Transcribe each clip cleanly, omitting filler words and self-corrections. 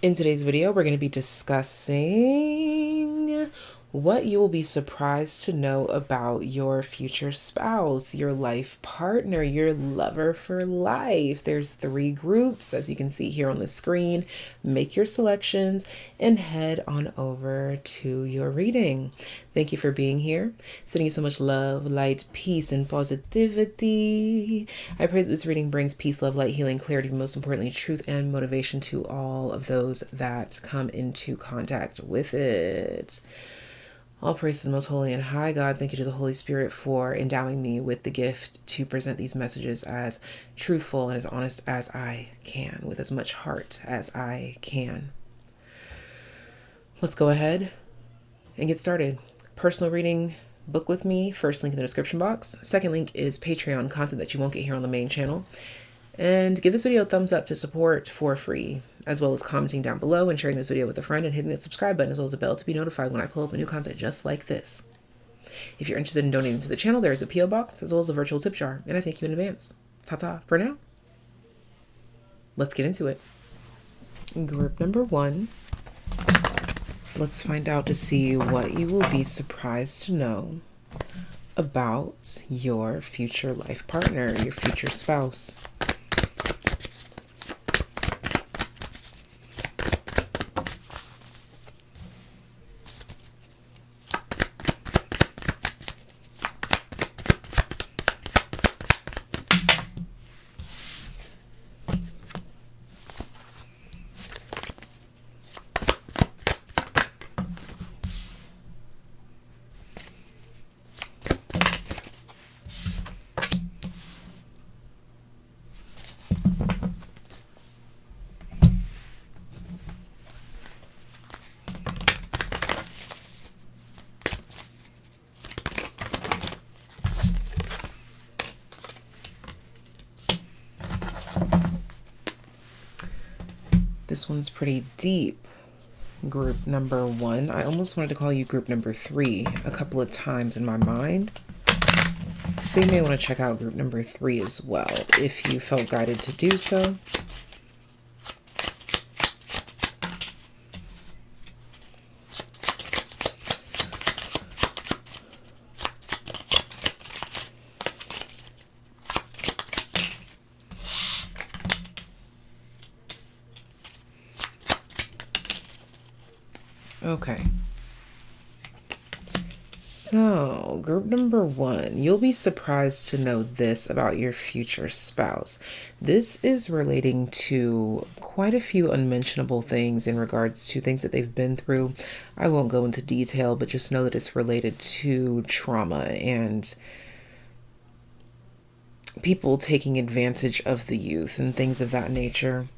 In today's video, we're going to be discussing what you will be surprised to know about your future spouse, your life partner, your lover for life. There's 3 groups, as you can see here on the screen. Make your selections and head on over to your reading. Thank you for being here. Sending you so much love, light, peace, and positivity. I pray that this reading brings peace, love, light, healing, clarity, but most importantly, truth and motivation to all of those that come into contact with it. All praise to the most holy and high God. Thank you to the Holy Spirit for endowing me with the gift to present these messages as truthful and as honest as I can, with as much heart as I can. Let's go ahead and get started. Personal reading, book with me. First link in the description box. Second link is Patreon content that you won't get here on the main channel. And give this video a thumbs up to support for free, as well as commenting down below and sharing this video with a friend and hitting the subscribe button as well as a bell to be notified when I pull up new content just like this. If you're interested in donating to the channel, there is a PO box as well as a virtual tip jar, and I thank you in advance. Ta-ta for now. Let's get into it. Group number 1. Let's find out to see what you will be surprised to know about your future life partner, your future spouse. This one's pretty deep. Group number 1. I almost wanted to call you group number 3 a couple of times in my mind. So you may want to check out group number 3 as well if you felt guided to do so. Okay. So, group number 1, you'll be surprised to know this about your future spouse. This is relating to quite a few unmentionable things in regards to things that they've been through. I won't go into detail, but just know that it's related to trauma and people taking advantage of the youth and things of that nature.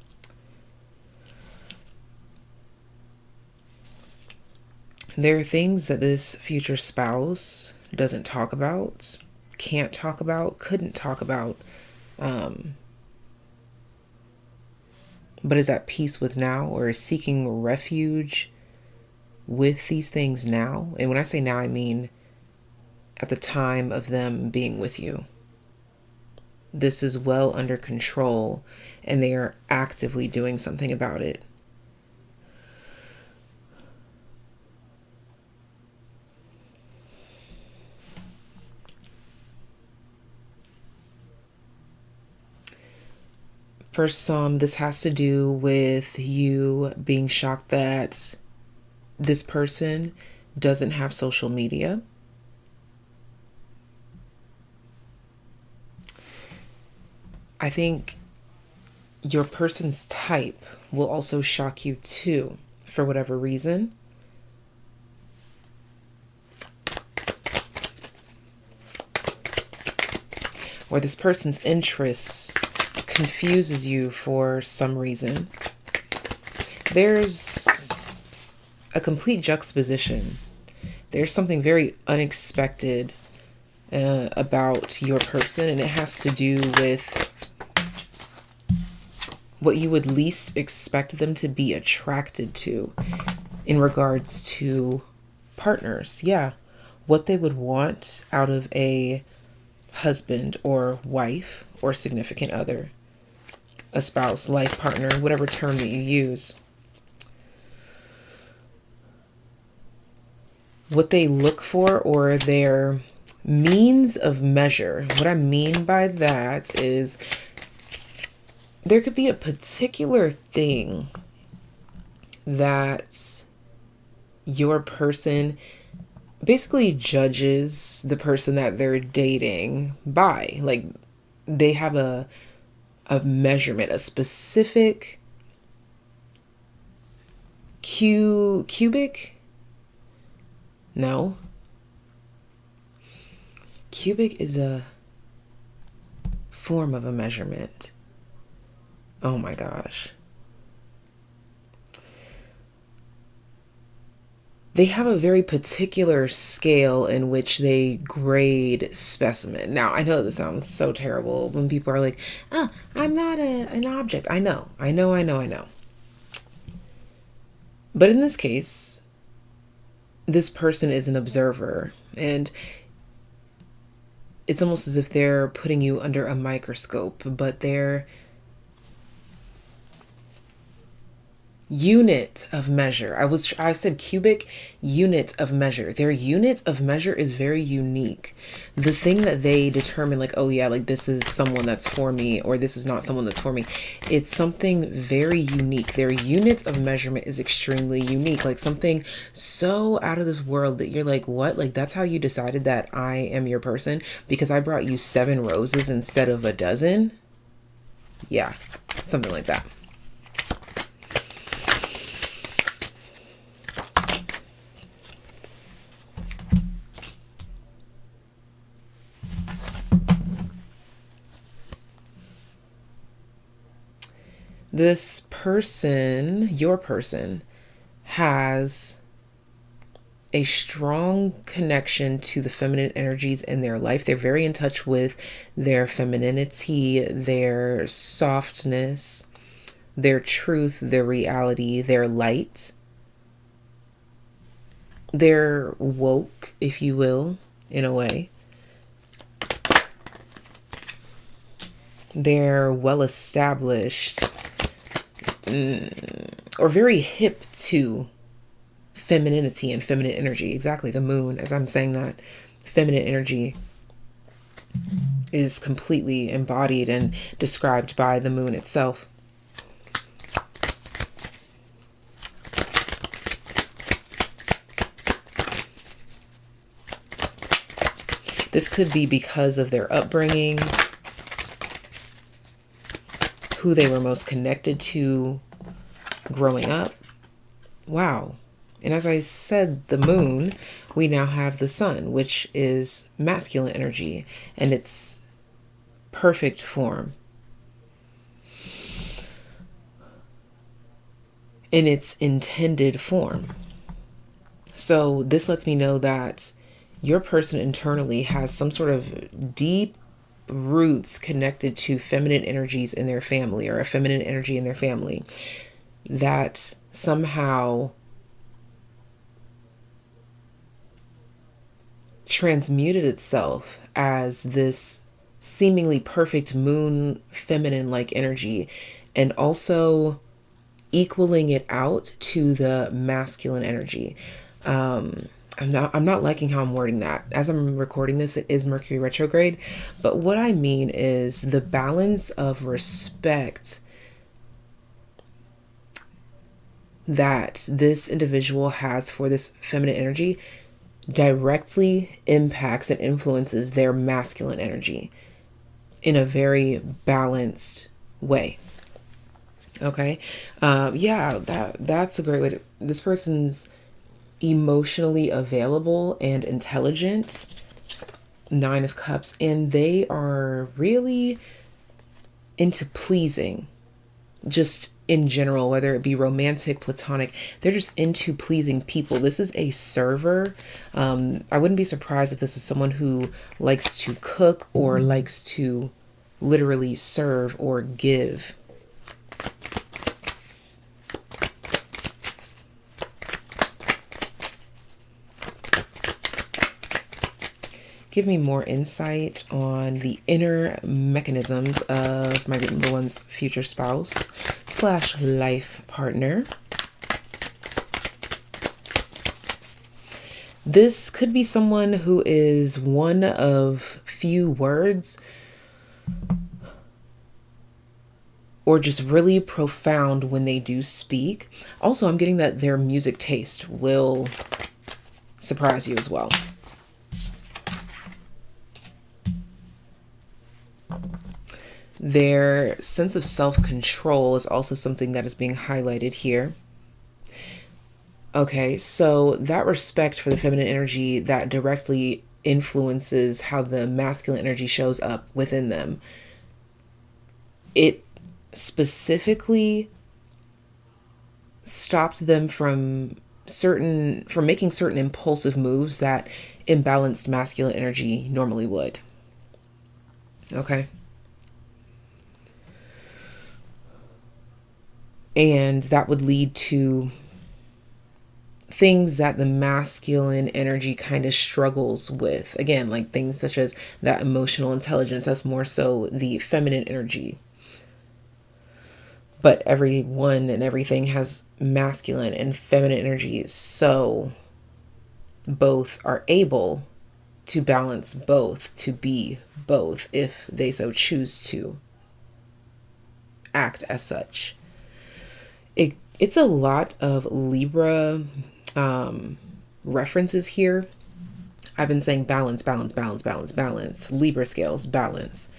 There are things that this future spouse doesn't talk about, can't talk about, couldn't talk about, but is at peace with now or is seeking refuge with these things now. And when I say now, I mean at the time of them being with you. This is well under control and they are actively doing something about it. For some, this has to do with you being shocked that this person doesn't have social media. I think your person's type will also shock you too, for whatever reason. Or this person's interests confuses you for some reason. There's a complete juxtaposition. There's something very unexpected about your person, and it has to do with what you would least expect them to be attracted to in regards to partners. Yeah, what they would want out of a husband or wife or significant other, a spouse, life partner, whatever term that you use. what they look for, or their means of measure. What I mean by that is there could be a particular thing that your person basically judges the person that they're dating by. Like, they have a measurement, a specific cubic? No. Cubic is a form of a measurement. Oh my gosh. They have a very particular scale in which they grade specimen. Now, I know this sounds so terrible when people are like, oh, I'm not an object. I know. But in this case, this person is an observer, and it's almost as if they're putting you under a microscope, but they're unit of measure. I said cubic, unit of measure. Their unit of measure is very unique. The thing that they determine, like, oh yeah, like this is someone that's for me, or this is not someone that's for me, it's something very unique. Their unit of measurement is extremely unique, like something so out of this world that you're like, what? Like, that's how you decided that I am your person? Because I brought you 7 roses instead of a dozen? Yeah, something like that. This person, your person, has a strong connection to the feminine energies in their life. They're very in touch with their femininity, their softness, their truth, their reality, their light. They're woke, if you will, in a way. They're well established, or very hip to femininity and feminine energy. Exactly, the moon, as I'm saying that, feminine energy is completely embodied and described by the moon itself. This could be because of their upbringing, who they were most connected to growing up. Wow. And as I said, the moon, we now have the sun, which is masculine energy, and its perfect form. In its intended form. So this lets me know that your person internally has some sort of deep roots connected to feminine energies in their family, or a feminine energy in their family, that somehow transmuted itself as this seemingly perfect moon feminine like energy, and also equaling it out to the masculine energy. I'm not liking how I'm wording that. As I'm recording this, it is Mercury retrograde. But what I mean is the balance of respect that this individual has for this feminine energy directly impacts and influences their masculine energy in a very balanced way. Okay. Yeah, that's a great way to, this person's emotionally available and intelligent, 9 of Cups, and they are really into pleasing, just in general, whether it be romantic, platonic. They're just into pleasing people. This is a server. I wouldn't be surprised if this is someone who likes to cook or likes to literally serve or give. Give me more insight on the inner mechanisms of my number one's future spouse / life partner. This could be someone who is one of few words or just really profound when they do speak. Also, I'm getting that their music taste will surprise you as well. Their sense of self-control is also something that is being highlighted here. Okay, so that respect for the feminine energy that directly influences how the masculine energy shows up within them. It specifically stopped them from making certain impulsive moves that imbalanced masculine energy normally would. Okay. And that would lead to things that the masculine energy kind of struggles with. Again, like things such as that emotional intelligence. That's more so the feminine energy. But everyone and everything has masculine and feminine energy. So both are able to balance both, to be both, if they so choose to act as such. It's a lot of Libra references here. I've been saying balance, balance, balance, balance, balance. Libra scales, balance.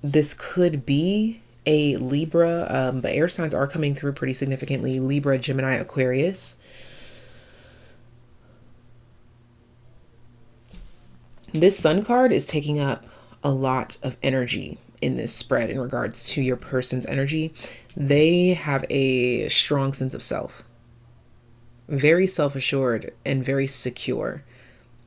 This could be a Libra, but air signs are coming through pretty significantly. Libra, Gemini, Aquarius. This Sun card is taking up a lot of energy in this spread in regards to your person's energy. They have a strong sense of self, very self-assured and very secure.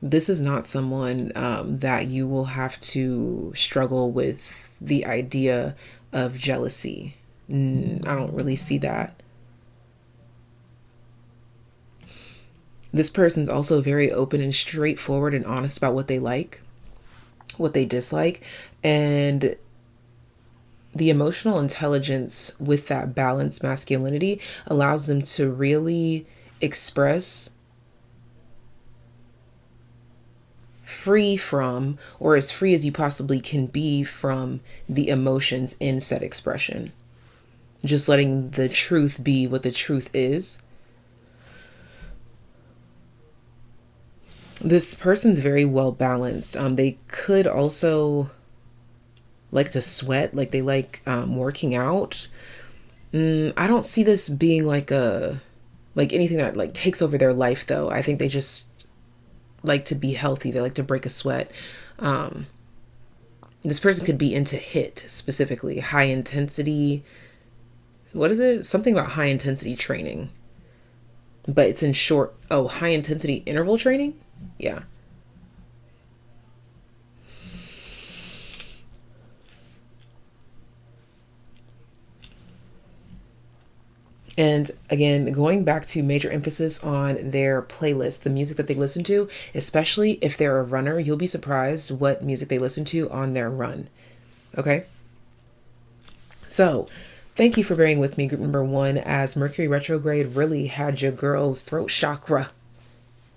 This is not someone that you will have to struggle with the idea of jealousy. I don't really see that. This person's also very open and straightforward and honest about what they like, what they dislike, and the emotional intelligence with that balanced masculinity allows them to really express free from, or as free as you possibly can be from, the emotions in said expression. Just letting the truth be what the truth is. This person's very well balanced. They could also like to sweat, like they like working out. I don't see this being like anything that like takes over their life though. I think they just like to be healthy. They like to break a sweat. This person could be into HIIT specifically, high intensity. What is it? Something about high intensity training, but it's in short. Oh, high intensity interval training. Yeah. And again, going back to major emphasis on their playlist, the music that they listen to, especially if they're a runner, you'll be surprised what music they listen to on their run. Okay? So, thank you for bearing with me, group number 1, as Mercury retrograde really had your girl's throat chakra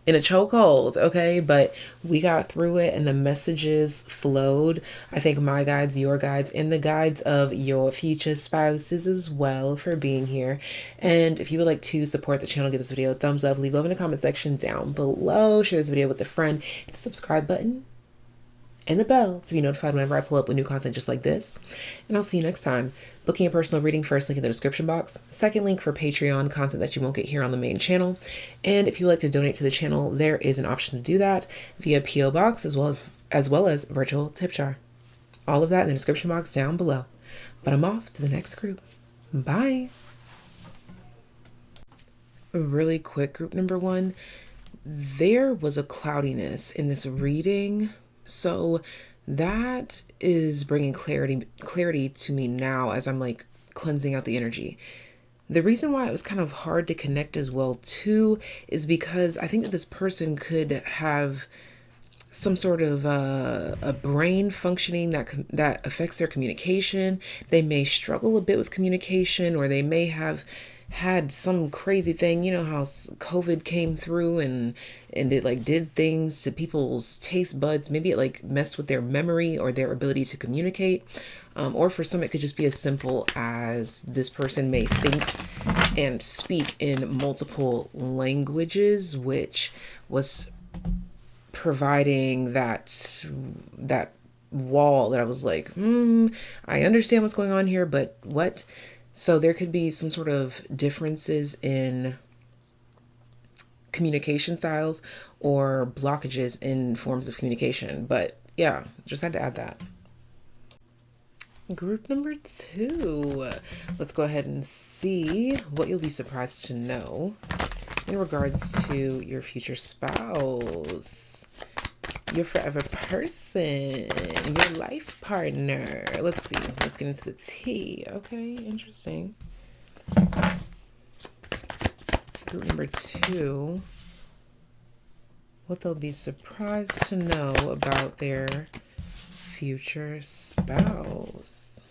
in a chokehold, okay? But we got through it and the messages flowed. I thank my guides, your guides, and the guides of your future spouses as well for being here. And if you would like to support the channel, give this video a thumbs up, leave love in the comment section down below, share this video with a friend, hit the subscribe button and the bell to be notified whenever I pull up with new content just like this. And I'll see you next time. Booking a personal reading, first link in the description box. Second link for Patreon content that you won't get here on the main channel. And if you would like to donate to the channel, there is an option to do that via PO Box as well as virtual tip jar. All of that in the description box down below. But I'm off to the next group. Bye. Really quick, group number 1. There was a cloudiness in this reading. So that is bringing clarity to me now as I'm like cleansing out the energy. The reason why it was kind of hard to connect as well too is because I think that this person could have some sort of a brain functioning that affects their communication. They may struggle a bit with communication, or they may have had some crazy thing. You know how COVID came through and it like did things to people's taste buds. Maybe it like messed with their memory or their ability to communicate. Or for some, it could just be as simple as this person may think and speak in multiple languages, which was providing that wall that I was like, I understand what's going on here, but what? So there could be some sort of differences in communication styles or blockages in forms of communication. But yeah, just had to add that. Group number 2. Let's go ahead and see what you'll be surprised to know in regards to your future spouse, your forever person, your life partner. Let's see. Let's get into the tea. Okay, interesting. Group number 2. What they'll be surprised to know about their future spouse.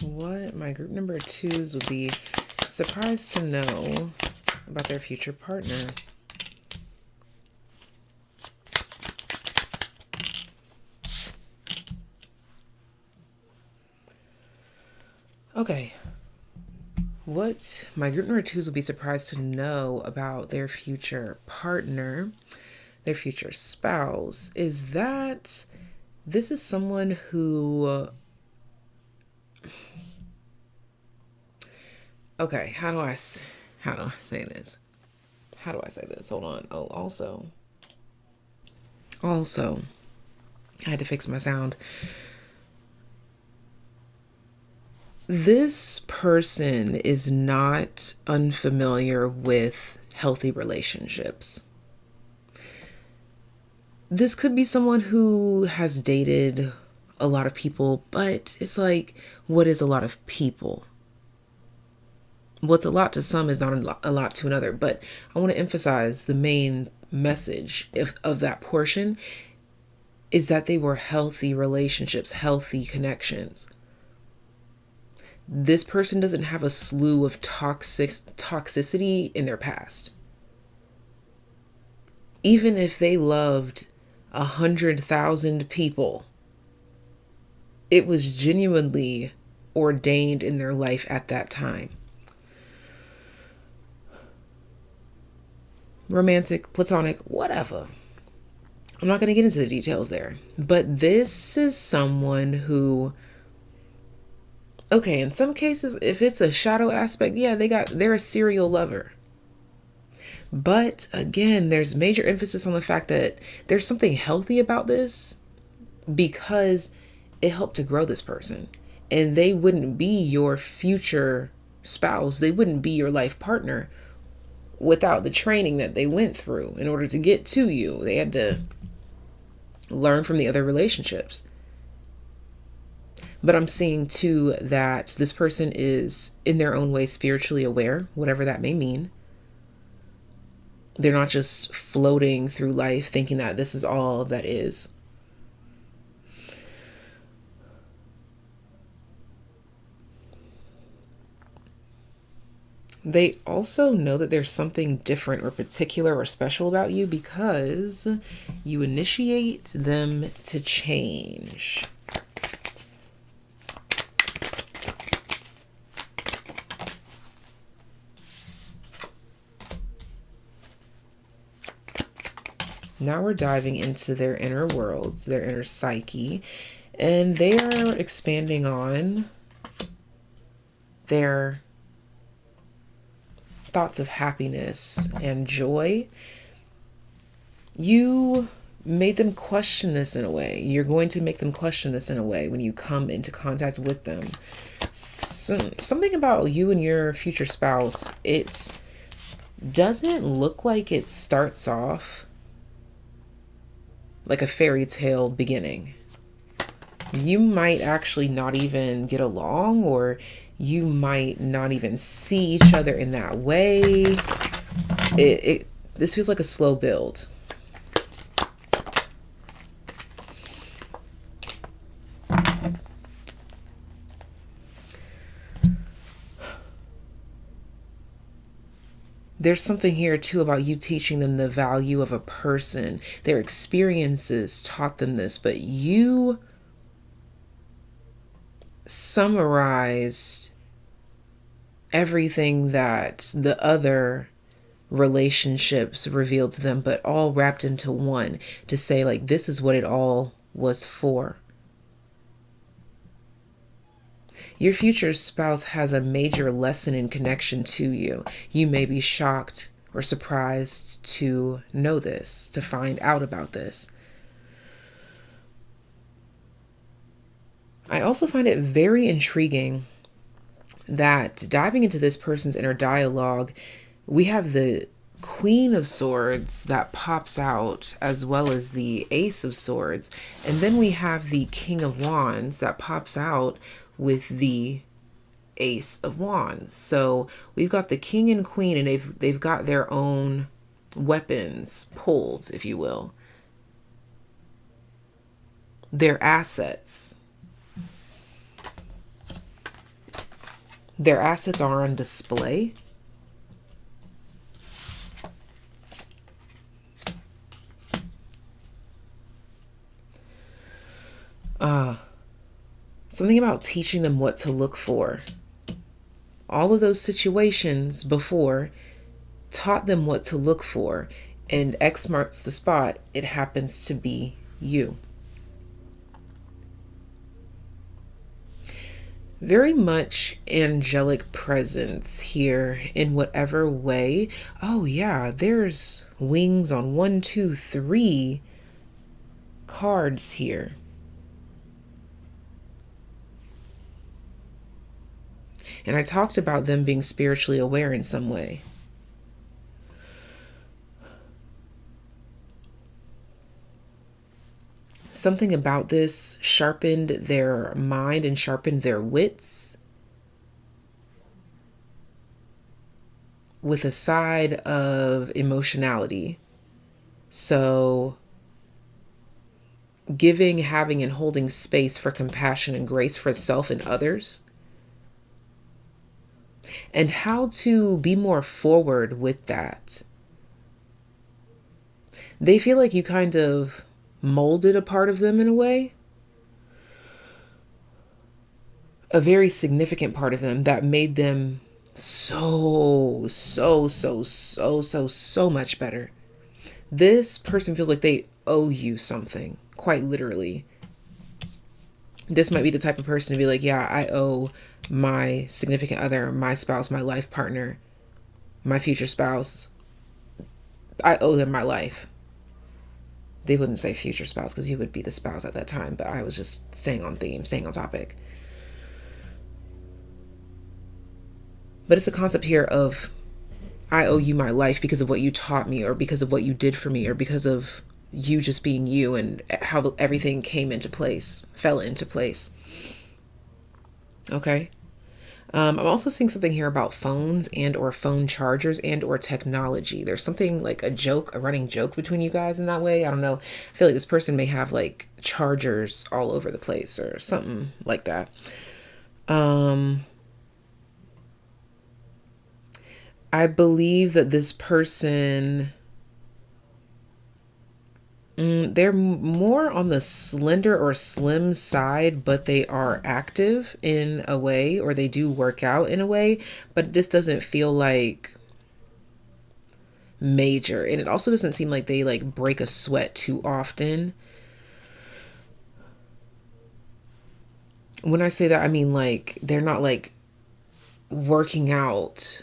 What my group number 2s would be surprised to know about their future partner. Okay. What my group number 2s would be surprised to know about their future partner, their future spouse, is that this is someone who... Okay, how do I say this? How do I say this? Hold on. Oh, also, I had to fix my sound. This person is not unfamiliar with healthy relationships. This could be someone who has dated a lot of people, but it's like, what is a lot of people? What's a lot to some is not a lot to another. But I want to emphasize the main message of that portion is that they were healthy relationships, healthy connections. This person doesn't have a slew of toxicity in their past. Even if they loved 100,000 people, it was genuinely ordained in their life at that time. Romantic, platonic, whatever. I'm not going to get into the details there. But this is someone who, okay, in some cases, if it's a shadow aspect, yeah, they're a serial lover. But again, there's major emphasis on the fact that there's something healthy about this because it helped to grow this person. And they wouldn't be your future spouse. They wouldn't be your life partner without the training that they went through in order to get to you. They had to learn from the other relationships. But I'm seeing too that this person is in their own way spiritually aware, whatever that may mean. They're not just floating through life thinking that this is all that is. They also know that there's something different or particular or special about you because you initiate them to change. Now we're diving into their inner worlds, their inner psyche, and they are expanding on their thoughts of happiness and joy. You made them question this in a way. You're going to make them question this in a way when you come into contact with them. Something about you and your future spouse, doesn't look like it starts off like a fairy tale beginning. You might actually not even get along, or you might not even see each other in that way. This feels like a slow build. There's something here too about you teaching them the value of a person. Their experiences taught them this, but you summarized everything that the other relationships revealed to them, but all wrapped into one, to say, like, this is what it all was for. Your future spouse has a major lesson in connection to you. You may be shocked or surprised to know this, to find out about this. I also find it very intriguing that diving into this person's inner dialogue, we have the Queen of Swords that pops out, as well as the Ace of Swords. And then we have the King of Wands that pops out with the Ace of Wands. So we've got the King and Queen, and they've got their own weapons pulled, if you will. Their assets. Their assets are on display. Something about teaching them what to look for. All of those situations before taught them what to look for, and X marks the spot. It happens to be you. Very much angelic presence here in whatever way. Oh yeah, there's wings on 1, 2, 3 cards here. And I talked about them being spiritually aware in some way. Something about this sharpened their mind and sharpened their wits, with a side of emotionality. So giving, having, and holding space for compassion and grace for self and others. And how to be more forward with that. They feel like you kind of molded a part of them in a way. A very significant part of them that made them so much better. This person feels like they owe you something, quite literally. This might be the type of person to be like, yeah, I owe my significant other, my spouse, my life partner, my future spouse, I owe them my life. They wouldn't say future spouse because you would be the spouse at that time, but I was just staying on theme, staying on topic. But it's a concept here of, I owe you my life because of what you taught me, or because of what you did for me, or because of you just being you and how everything came into place, fell into place. Okay. I'm also seeing something here about phones and or phone chargers and or technology. There's something like a running joke between you guys in that way. I don't know. I feel like this person may have like chargers all over the place or something like that. I believe that this person, they're more on the slender or slim side, but they are active in a way, or they do work out in a way, but this doesn't feel like major. And it also doesn't seem like they like break a sweat too often. When I say that, I mean like they're not like working out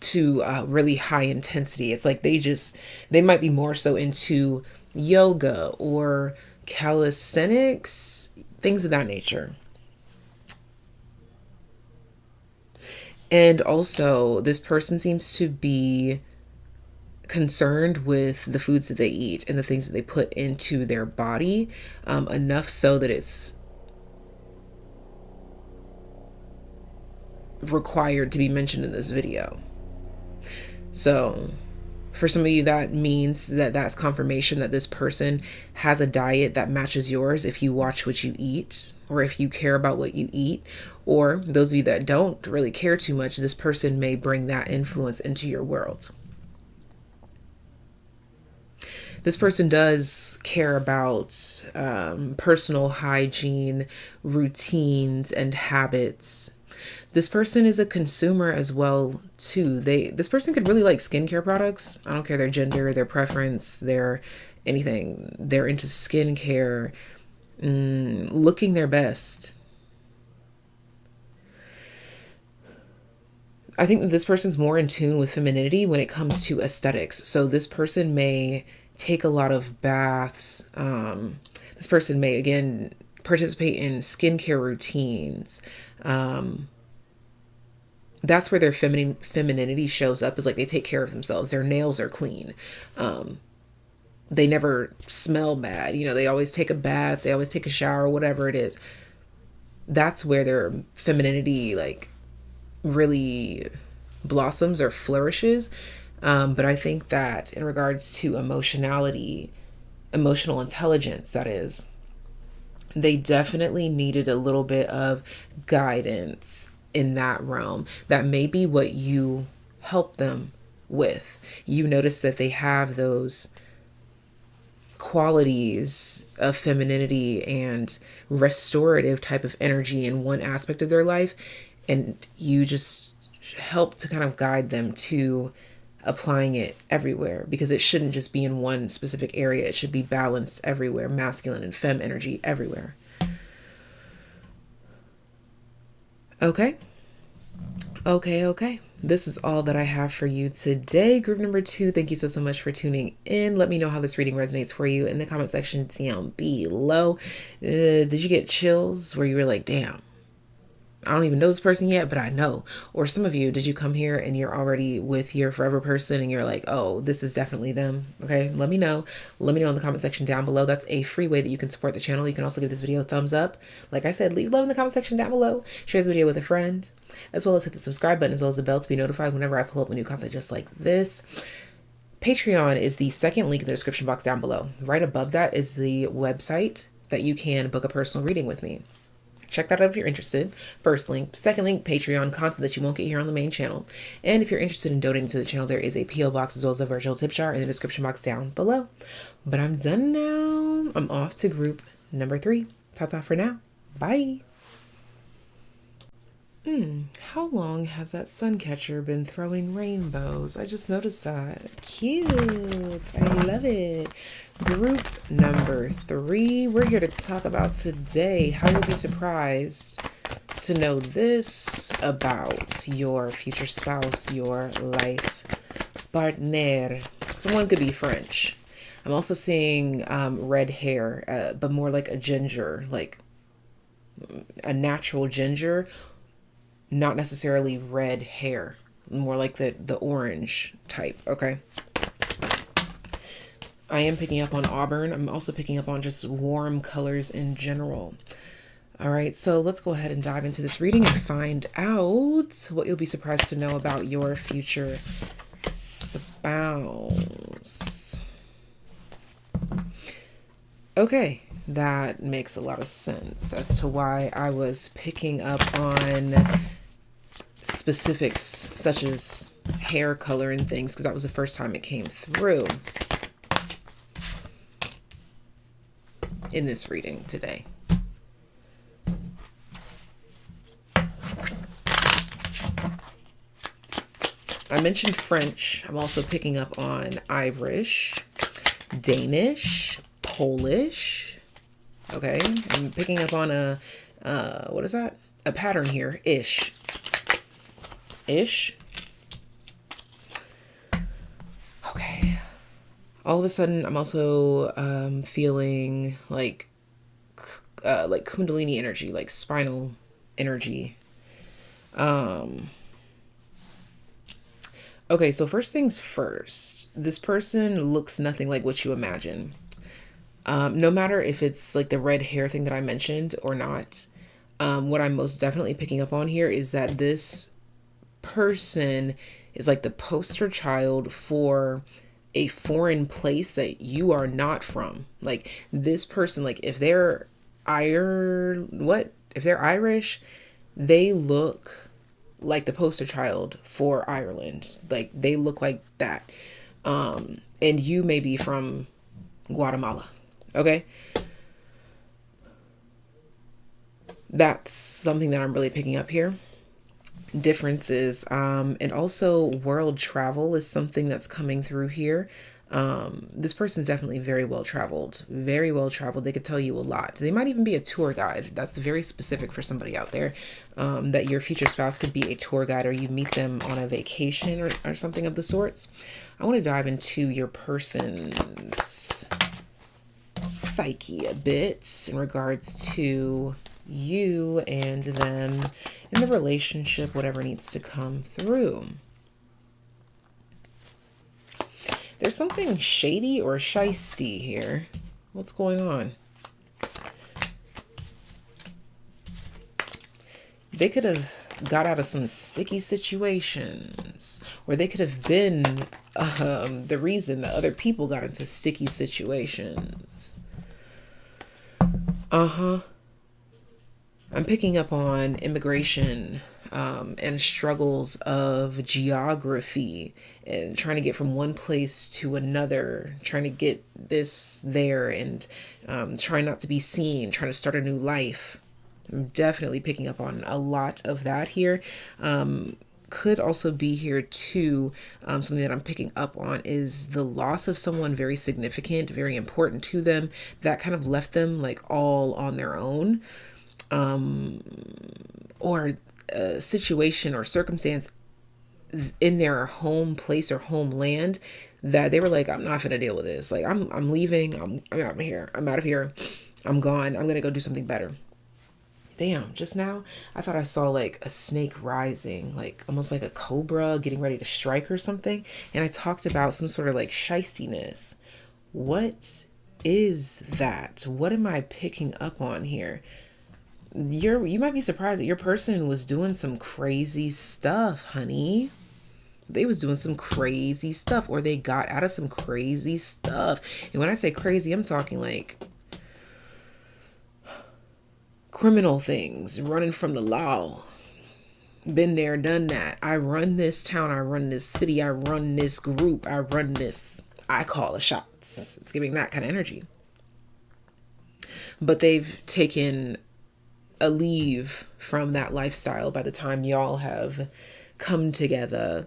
to really high intensity. It's like they might be more so into yoga or calisthenics, things of that nature. And also, this person seems to be concerned with the foods that they eat and the things that they put into their body, enough so that it's required to be mentioned in this video. So for some of you, that means that that's confirmation that this person has a diet that matches yours if you watch what you eat, or if you care about what you eat. Or those of you that don't really care too much, this person may bring that influence into your world. This person does care about personal hygiene, routines, and habits. This person is a consumer as well too. This person could really like skincare products. I don't care their gender, their preference, their anything. They're into skincare, looking their best. I think that this person's more in tune with femininity when it comes to aesthetics. So this person may take a lot of baths. This person may, again, participate in skincare routines. That's where their femininity shows up, is like they take care of themselves. Their nails are clean. They never smell bad. You know, they always take a bath. They always take a shower, whatever it is. That's where their femininity like really blossoms or flourishes. But I think that in regards to emotionality, emotional intelligence, that is, they definitely needed a little bit of guidance in that realm. That may be what you help them with. You notice that they have those qualities of femininity and restorative type of energy in one aspect of their life, and you just help to kind of guide them to applying it everywhere, because it shouldn't just be in one specific area. It should be balanced everywhere, masculine and femme energy everywhere. Okay. This is all that I have for you today. Group number 2, thank you so much for tuning in. Let me know how this reading resonates for you in the comment section down below. Did you get chills where you were like, damn, I don't even know this person yet, but I know? Or some of you, did you come here and you're already with your forever person and you're like, oh, this is definitely them? Okay, let me know. Let me know in the comment section down below. That's a free way that you can support the channel. You can also give this video a thumbs up. Like I said, leave love in the comment section down below. Share this video with a friend, as well as hit the subscribe button, as well as the bell to be notified whenever I pull up new content just like this. Patreon is the second link in the description box down below. Right above that is the website that you can book a personal reading with me. Check that out if you're interested. First link. Second link, Patreon, content that you won't get here on the main channel. And if you're interested in donating to the channel, there is a P.O. box as well as a virtual tip jar in the description box down below. But I'm done now. I'm off to group number 3. Ta-ta for now. Bye. How long has that sun catcher been throwing rainbows? I just noticed that. Cute. I love it. Group number 3. We're here to talk about today how you'll be surprised to know this about your future spouse, your life partner. Someone could be French. I'm also seeing red hair, but more like a ginger, like a natural ginger. Not necessarily red hair, more like the orange type, okay? I am picking up on auburn. I'm also picking up on just warm colors in general. All right, so let's go ahead and dive into this reading and find out what you'll be surprised to know about your future spouse. Okay, that makes a lot of sense as to why I was picking up on specifics such as hair color and things, because that was the first time it came through in this reading today. I mentioned French. I'm also picking up on Irish, Danish, Polish. Okay, I'm picking up on a what is that? A pattern here, ish. Okay. All of a sudden, I'm also feeling like Kundalini energy, like spinal energy. Okay, so first things first, this person looks nothing like what you imagine. No matter if it's like the red hair thing that I mentioned or not, what I'm most definitely picking up on here is that this person is like the poster child for a foreign place that you are not from. Like this person, like if they're if they're Irish, they look like the poster child for Ireland. Like they look like that. And you may be from Guatemala. Okay? That's something that I'm really picking up here. Differences, and also world travel is something that's coming through here. This person's definitely very well traveled, very well traveled. They could tell you a lot. They might even be a tour guide. That's very specific for somebody out there, that your future spouse could be a tour guide, or you meet them on a vacation or something of the sorts. I want to dive into your person's psyche a bit in regards to you and them in the relationship, whatever needs to come through. There's something shady or shisty here. What's going on? They could have got out of some sticky situations, or they could have been the reason that other people got into sticky situations. I'm picking up on immigration, and struggles of geography and trying to get from one place to another, trying to get this there, and trying not to be seen, trying to start a new life. I'm definitely picking up on a lot of that here. Could also be here too. Something that I'm picking up on is the loss of someone very significant, very important to them, that kind of left them like all on their own. Or a situation or circumstance in their home place or homeland that they were like, I'm not gonna deal with this. Like I'm leaving. I'm here. I'm out of here. I'm gone. I'm gonna go do something better. Damn, just now I thought I saw like a snake rising, like almost like a cobra getting ready to strike or something. And I talked about some sort of like shystiness. What is that? What am I picking up on here? You might be surprised that your person was doing some crazy stuff, honey. They was doing some crazy stuff, or they got out of some crazy stuff. And when I say crazy, I'm talking like criminal things, running from the law. Been there, done that. I run this town, I run this city, I run this group, I run this. I call the shots. It's giving that kind of energy. But they've taken a leave from that lifestyle by the time y'all have come together.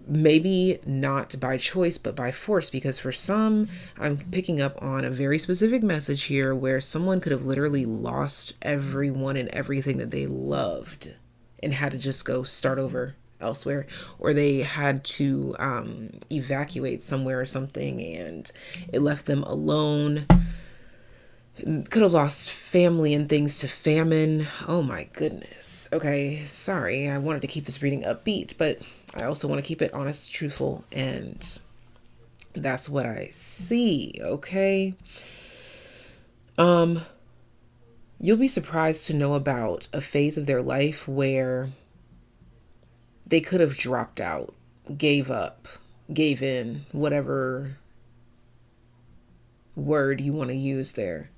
Maybe not by choice, but by force, because for some, I'm picking up on a very specific message here where someone could have literally lost everyone and everything that they loved and had to just go start over elsewhere, or they had to evacuate somewhere or something and it left them alone. Could have lost family and things to famine. Oh my goodness. Okay, sorry. I wanted to keep this reading upbeat, but I also want to keep it honest, truthful, and that's what I see, okay? You'll be surprised to know about a phase of their life where they could have dropped out, gave up, gave in, whatever word you want to use there.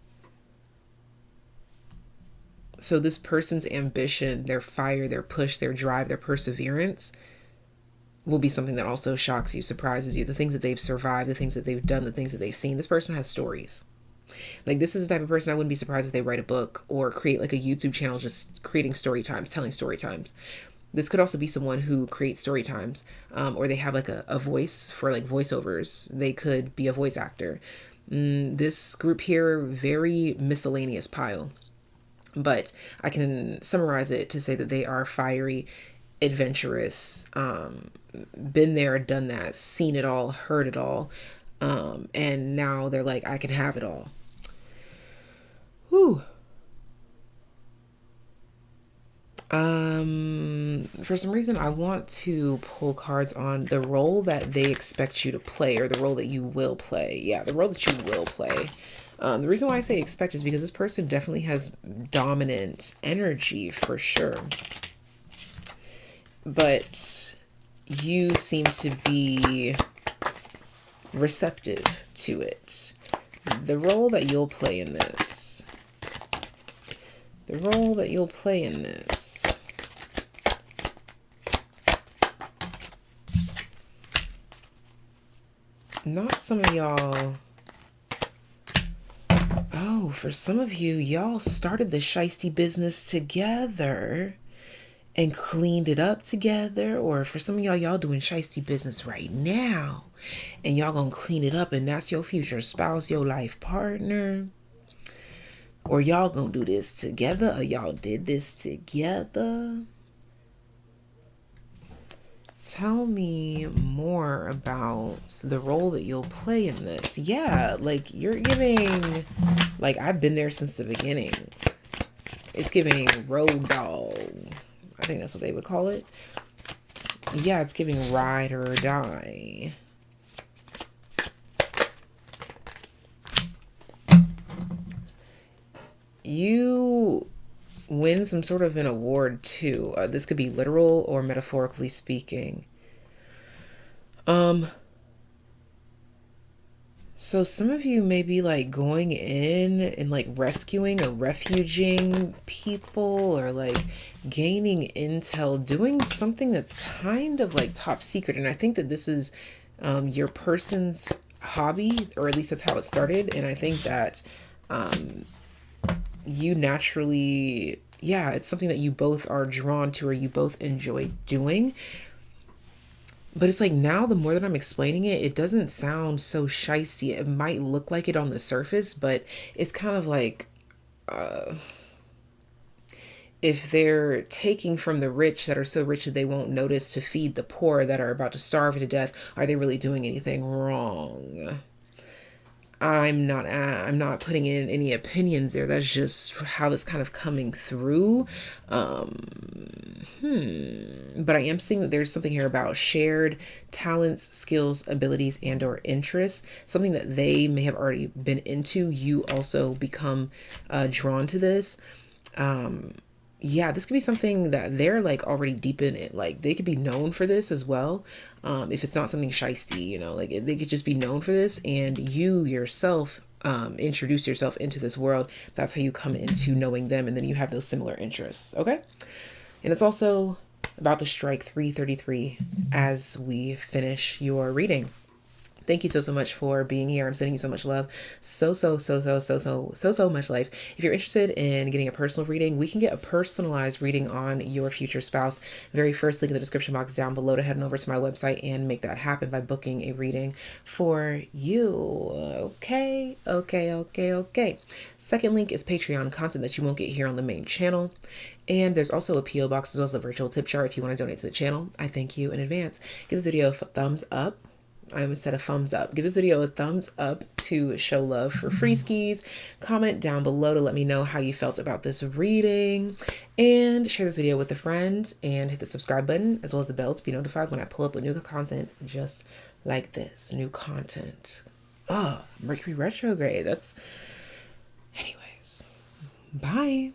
So this person's ambition, their fire, their push, their drive, their perseverance will be something that also shocks you, surprises you. The things that they've survived, the things that they've done, the things that they've seen. This person has stories. Like this is the type of person I wouldn't be surprised if they write a book or create like a YouTube channel just creating story times, telling story times. This could also be someone who creates story times, or they have like a voice for like voiceovers. They could be a voice actor. This group here, very miscellaneous pile. But I can summarize it to say that they are fiery, adventurous, been there, done that, seen it all, heard it all. And now they're like, I can have it all. Whew. For some reason, I want to pull cards on the role that they expect you to play, or the role that you will play. Yeah, the role that you will play. The reason why I say expect is because this person definitely has dominant energy for sure. But you seem to be receptive to it. The role that you'll play in this. The role that you'll play in this. Not some of y'all. Oh, for some of you, y'all started the shiesty business together and cleaned it up together. Or for some of y'all, y'all doing shiesty business right now and y'all gonna clean it up, and that's your future spouse, your life partner. Or y'all gonna do this together, or y'all did this together. Tell me more about the role that you'll play in this. Yeah, like you're giving, like I've been there since the beginning. It's giving road dog. I think that's what they would call it. Yeah, it's giving ride or die. You win some sort of an award too. This could be literal or metaphorically speaking. So some of you may be like going in and like rescuing or refuging people, or like gaining intel, doing something that's kind of like top secret. And I think that this is your person's hobby, or at least that's how it started. And I think that you naturally, yeah, it's something that you both are drawn to, or you both enjoy doing. But it's like now the more that I'm explaining it, it doesn't sound so shisty. It might look like it on the surface, but it's kind of like if they're taking from the rich that are so rich that they won't notice to feed the poor that are about to starve to death, are they really doing anything wrong? I'm not putting in any opinions there. That's just how it's kind of coming through. But I am seeing that there's something here about shared talents, skills, abilities, and or interests. Something that they may have already been into. You also become drawn to this. Yeah, this could be something that they're like already deep in it. Like they could be known for this as well. If it's not something shisty, you know, like they could just be known for this, and you yourself introduce yourself into this world. That's how you come into knowing them, and then you have those similar interests. Okay. And it's also about to strike 3:33 as we finish your reading. Thank you so much for being here. I'm sending you so much love. So much life. If you're interested in getting a personal reading, we can get a personalized reading on your future spouse. Very first link in the description box down below to head on over to my website and make that happen by booking a reading for you. Okay. Second link is Patreon content that you won't get here on the main channel. And there's also a P.O. box as well as a virtual tip jar if you want to donate to the channel. I thank you in advance. Give this video a thumbs up. I almost said a thumbs up. Give this video a thumbs up to show love for free skis. Comment down below to let me know how you felt about this reading. And share this video with a friend. And hit the subscribe button as well as the bell to be notified when I pull up with new content just like this. New content. Oh, Mercury retrograde. That's... Anyways. Bye.